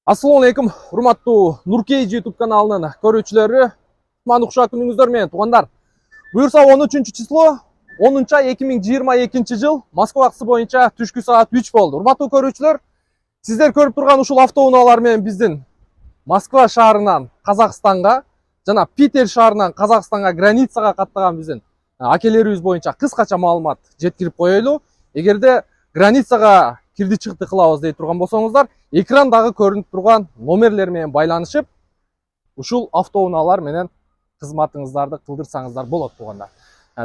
Assalamu alaikum, урматтуу Нуркейж YouTube каналынын көрүүчүлөрү. Кутмандуу кушак күнүңүздөр менен туугандар. Буюрса 13 число 10-ай 2022 жыл Москва акысы боюнча түшкү саат 3 болду. Урматтуу көрүүчүлөр, сиздер көрүп турган ушул автоунаалар менен биздин Москва шаарынан Казакстанга жана Питер шаарынан Казакстанга границага каттаган биздин акелерибиз боюнча кыскача маалымат жеткирип коелу. Эгерде границага кирди чыкты кылабыз дей турган болсоңуздар, экрандагы көрүнүп турган номерлер менен байланышып, ушул автоунаалар менен кызматыңыздарды кылдырсаңыздар болот туугандар.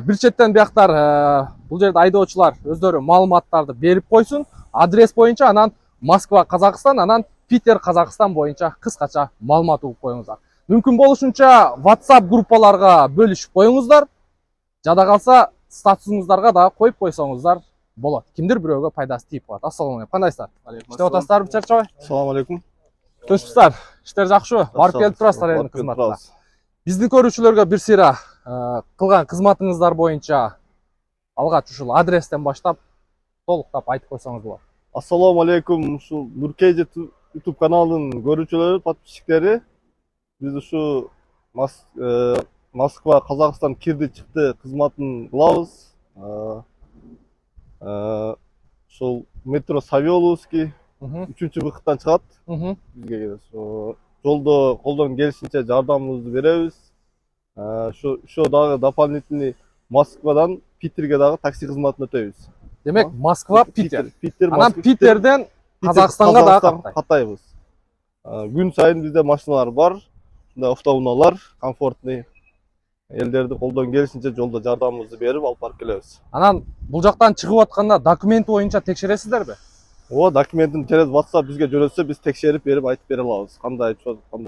Бир четтен бияктар бул жерде айдоочулар өздөрү маалыматтарды берип койсун, адрес боюнча, анан Москва Казакстан, анан Питер Казакстан боюнча кыскача маалымат угуп коюңуздар. Мүмкүн болушунча WhatsApp группаларга бөлүшүп коюңуздар. Жада калса статусуңуздарга да коюп койсоңуздар болот. Кимдир бирөөгө пайдасы тийип калат. Ассалому алейкум. Кандайсыздар? Иштеп атасыздарбы, чарчабай? Assalamu alaikum. Төшпүздар. Иштер жакшыбы? Барып келип турасыздар элдин кызматына. Биздин көрүүчүлөргө бир сыйра кылган кызматыңыздар боюнча алгач ушул адрестен баштап толуктап айтып койсоңуз болот. Assalamu alaikum. Ушул Нуркейж YouTube каналынын көрүүчүлөрү, подписчиктери. Биз ушу Москва, Казакстан кирди чыкты кызматын кылабыз. Ушул метро Савеловский 3-быкыттан чыгат. Бизге жолдо колдон келишинче жардамыбызды беребиз. Ошо дагы дополнительный Москвадан Питерге дагы такси кызматын өтөйбүз. Демек, Москва, Питер. Анан Москва, Питерден Казакстанга дагы каттайбыз. Күн сайын бизде машиналар бар. Ушундай автоунаалар, комфортный. Элдерди колдон келишинче жолдо жардамыбызды берип алып барып келебиз. Анан бул жактан чыгып атканда документ боюнча текшересиздерби? Ооба, документин через WhatsApp бизге жөнөтсө, биз текшерип берип айтып бере алабыз. Кандай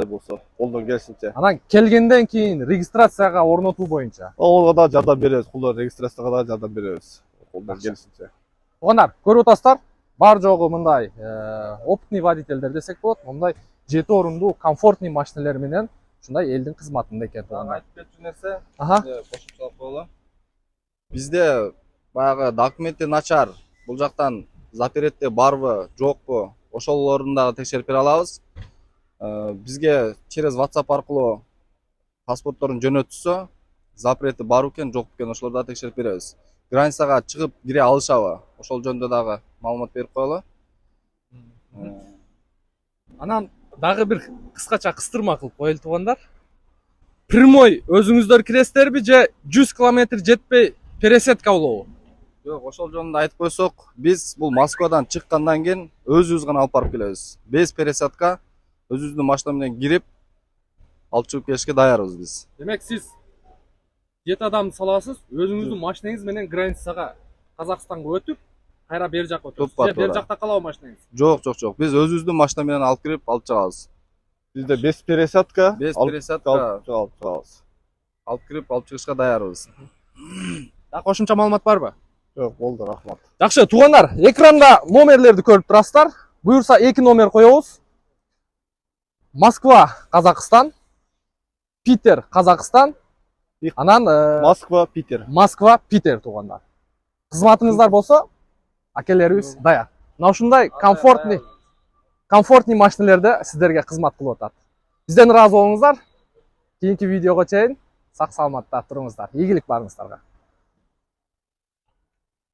болсо, колдон келишинче. Анан келгенден кийин регистрацияга орнотуу боюнча Ага да жардам беребиз, колдон регистрацияга да жардам беребиз. Колдон келишинче. Туугандар, көрүп атасыздар, бар жогу мындай опытный водительдер десек болот, мындай 7 орундуу комфортный машиналар менен ушундай элдин кызматында экен туугандар. Айтып кетчү нерсе, кошумчалап коелу. Бизде баягы документи начар, бул жактан запретте барбы, жокпу, ошолорун дагы текшерип бере алабыз. Бизге через WhatsApp аркылуу паспортторун жөнөтүшсө, запрети бар экен, жок экен, ошолорду да текшерип беребиз. Границага чыгып кире алышабы, ошол жөнүндө дагы маалымат берип коелу. Анан дагы бир кыскача кыстырма кылып коелу туугандар. Прямой өзүңүздөр киресиздерби же 100 км жетпей пересетка болобу? Жок, ошол жөнүндө айтып койсок, биз бул Москвадан чыккандан кийин өзүбүз гана алып барып келебиз. Без пересадка өзүбүздүн машина менен кирип алып чыгып келишке даярбыз биз. Демек сиз 7 адамды саласыз, өзүңүздүн машинаңыз менен границага Казакстанга өтүп, кайра бер жакка өтөсүз. Же бер жакта калабы машинаңыз? Жок. Биз өзүбүздүн машина менен алып кирип алып чыгабыз. Бизде без пересадка, Без пересадка алып чыгабыз. алып кирип алып чыгышка даярбыз. Да кошумча маалымат барбы? Жок, болду, рахмат. Жакшы, туугандар, экранда номерлерди көрүп турасыздар. Буюрса 2 номер коебуз. Москва, Казакстан, Питер, Казакстан, анан Москва, Питер. Москва, Питер туугандар. Кызматыңыздар болсо, акелерибиз даяр. Мына ушундай комфортный машиналерде сиздерге кызмат кылып атат. Бизден ыраазы болуңуздар. Кийинки видеого чейин сак саламатта туруңуздар. Ийгилик барыңыздарга.